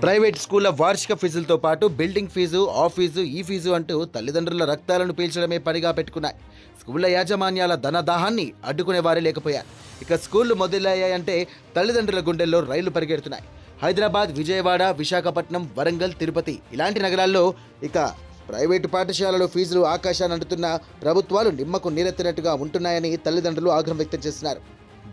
Private స్కూళ్ల వార్షిక ఫీజులతో పాటు building fee, ఆ ఫీజు, ఈ ఫీజు అంటూ తల్లిదండ్రుల రక్తాలను పీల్చడమే పనిగా పెట్టుకున్నాయి. స్కూళ్ల యాజమాన్యాల ధనదాహాన్ని అడ్డుకునే వారే లేకపోయారు. ఇక స్కూళ్లు మొదలయ్యాయంటే తల్లిదండ్రుల గుండెల్లో రైళ్లు పరిగెడుతున్నాయి. హైదరాబాద్, విజయవాడ, విశాఖపట్నం, వరంగల్, తిరుపతి ఇలాంటి నగరాల్లో ఇక ప్రైవేటు పాఠశాలలు ఫీజులు ఆకాశాన్ని అంటుతున్న ప్రభుత్వాలు నిమ్మకు నీరెత్తినట్టుగా ఉంటున్నాయని తల్లిదండ్రులు ఆగ్రహం వ్యక్తం చేస్తున్నారు.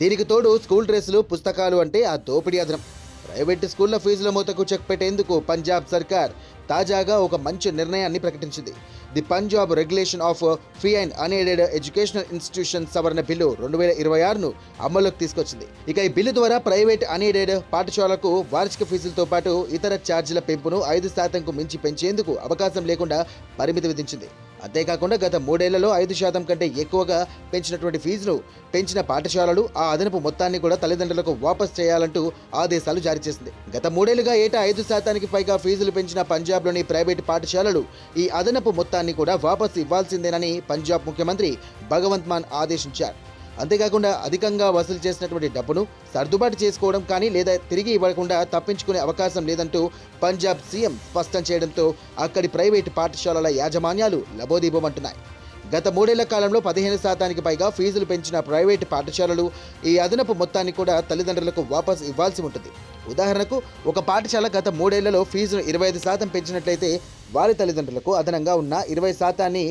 దీనికి తోడు స్కూల్ డ్రెస్సులు, పుస్తకాలు అంటే ఆ దోపిడీ అదనం. ప్రైవేటు స్కూళ్ల ఫీజుల మూతకు చెక్ పెట్టేందుకు పంజాబ్ సర్కార్ తాజాగా ఒక మంచి నిర్ణయాన్ని ప్రకటించింది. The Punjab regulation of fee and unaided educational institution సవరణ బిల్లు 2026ను అమల్లోకి తీసుకొచ్చింది. ఇక ఈ బిల్లు ద్వారా ప్రైవేట్ అన్ఎయిడెడ్ పాఠశాలకు వార్షిక ఫీజులతో పాటు ఇతర ఛార్జీల పెంపును 5% మించి పెంచేందుకు అవకాశం లేకుండా పరిమితి విధించింది. అంతేకాకుండా గత 3 ఏళ్లలో 5% కంటే ఎక్కువగా పెంచినటువంటి ఫీజును పెంచిన పాఠశాలలు ఆ అదనపు మొత్తాన్ని కూడా తల్లిదండ్రులకు వాపస్ చేయాలంటూ ఆదేశాలు జారీ చేసింది. గత 3 ఏళ్లుగా ఏటా 5% పైగా ఫీజులు పెంచిన పంజాబ్లోని ప్రైవేటు పాఠశాలలు ఈ అదనపు మొత్తాన్ని కూడా వాపస్ ఇవ్వాల్సిందేనని పంజాబ్ ముఖ్యమంత్రి భగవంత్ మాన్ ఆదేశించారు. అంతేకాకుండా అధికంగా వసూలు చేసినటువంటి డబ్బును సర్దుబాటు చేసుకోవడం కానీ లేదా తిరిగి ఇవ్వకుండా తప్పించుకునే అవకాశం లేదంటూ పంజాబ్ సీఎం స్పష్టం చేయడంతో అక్కడి ప్రైవేటు పాఠశాలల యాజమాన్యాలు లబోదీపమంటున్నాయి. గత 3 ఏళ్ల కాలంలో 15% పైగా ఫీజులు పెంచిన ప్రైవేటు పాఠశాలలు ఈ అదనపు మొత్తాన్ని కూడా తల్లిదండ్రులకు వాపస్ ఇవ్వాల్సి ఉంటుంది. ఉదాహరణకు ఒక పాఠశాల గత 3 ఏళ్లలో ఫీజును 25% పెంచినట్లయితే వారి తల్లిదండ్రులకు అదనంగా ఉన్న 20%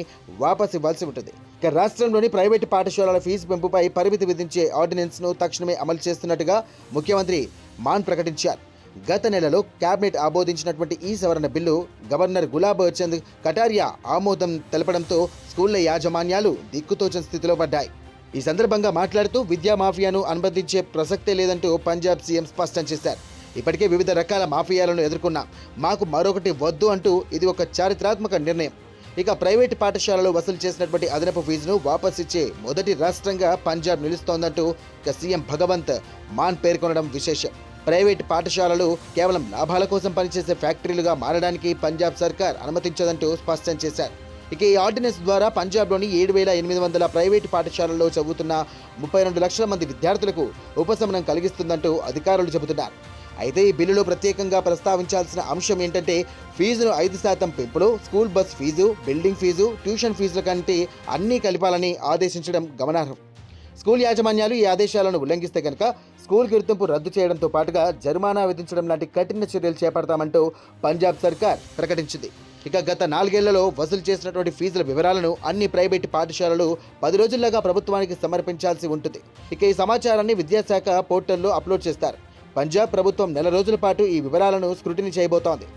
వాపస్ ఇవ్వాల్సి ఉంటుంది. ఇక రాష్ట్రంలోని ప్రైవేటు పాఠశాలల ఫీజు పెంపుపై పరిమితి విధించే ఆర్డినెన్స్ను తక్షణమే అమలు చేస్తున్నట్టుగా ముఖ్యమంత్రి మాన్ ప్రకటించారు. గత నెలలో కేబినెట్ ఆమోదించినటువంటి ఈ సవరణ బిల్లు గవర్నర్ గులాబ్ చంద్ కటారియా ఆమోదం తెలపడంతో స్కూళ్ల యాజమాన్యాలు దిక్కుతోచని స్థితిలో పడ్డాయి. ఈ సందర్భంగా మాట్లాడుతూ విద్యా మాఫియాను అనుమతించే ప్రసక్తే లేదంటూ పంజాబ్ సీఎం స్పష్టం చేశారు. ఇప్పటికే వివిధ రకాల మాఫియాలను ఎదుర్కొన్నాం, మాకు మరొకటి వద్దు అంటూ ఇది ఒక చారిత్రాత్మక నిర్ణయం. ఇక ప్రైవేటు పాఠశాలలు వసూలు చేసినటువంటి అదనపు ఫీజును వాపస్ ఇచ్చే మొదటి రాష్ట్రంగా పంజాబ్ నిలుస్తోందంటూ ఇక సీఎం భగవంత్ మాన్ పేర్కొనడం విశేషం. ప్రైవేటు పాఠశాలలు కేవలం లాభాల కోసం పనిచేసే ఫ్యాక్టరీలుగా మారడానికి పంజాబ్ సర్కార్ అనుమతించదంటూ స్పష్టం చేశారు. ఇక ఈ ఆర్డినెన్స్ ద్వారా పంజాబ్లోని 7,800 ప్రైవేటు పాఠశాలల్లో చదువుతున్న 32 లక్షల మంది విద్యార్థులకు ఉపశమనం కలిగిస్తుందంటూ అధికారులు చెబుతున్నారు. అయితే ఈ బిల్లులో ప్రత్యేకంగా ప్రస్తావించాల్సిన అంశం ఏంటంటే ఫీజును 5% పెంపులో school bus fee, building fee, tuition ఫీజుల కంటే అన్నీ కలపాలని ఆదేశించడం గమనార్హం. స్కూల్ యాజమాన్యాలు ఈ ఆదేశాలను ఉల్లంఘిస్తే కనుక స్కూల్ గుర్తింపు రద్దు చేయడంతో పాటుగా జరిమానా విధించడం లాంటి కఠిన చర్యలు చేపడతామంటూ పంజాబ్ సర్కార్ ప్రకటించింది. ఇక గత 4 ఏళ్లలో వసూలు చేసినటువంటి ఫీజుల వివరాలను అన్ని ప్రైవేటు పాఠశాలలు 10 రోజుల్లోగా ప్రభుత్వానికి సమర్పించాల్సి ఉంటుంది. ఇక ఈ సమాచారాన్ని విద్యాశాఖ పోర్టల్లో అప్లోడ్ చేస్తారు. పంజాబ్ ప్రభుత్వం 4 రోజుల పాటు ఈ వివరాలను స్క్రూటినీ చేయబోతోంది.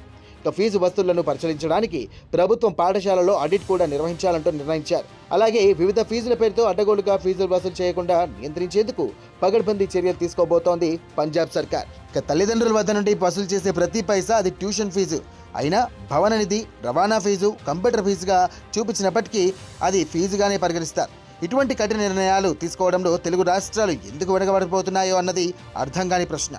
ఇక ఫీజు వసూళ్లను పరిశీలించడానికి ప్రభుత్వం పాఠశాలలో ఆడిట్ కూడా నిర్వహించాలంటూ నిర్ణయించారు. అలాగే వివిధ ఫీజుల పేరుతో అడ్డగోలుగా ఫీజులు వసూలు చేయకుండా నియంత్రించేందుకు పగడ్బందీ చర్యలు తీసుకోబోతోంది పంజాబ్ సర్కార్. ఇక తల్లిదండ్రుల వద్ద నుండి వసూలు చేసే ప్రతి పైసా అది ట్యూషన్ ఫీజు అయినా, భవన నిధి, రవాణా ఫీజు, కంప్యూటర్ ఫీజుగా చూపించినప్పటికీ అది ఫీజుగానే పరిగణిస్తారు. ఇటువంటి కఠిన నిర్ణయాలు తీసుకోవడంలో తెలుగు రాష్ట్రాలు ఎందుకు వెనకబడిపోతున్నాయో అన్నది అర్థం కాని ప్రశ్న.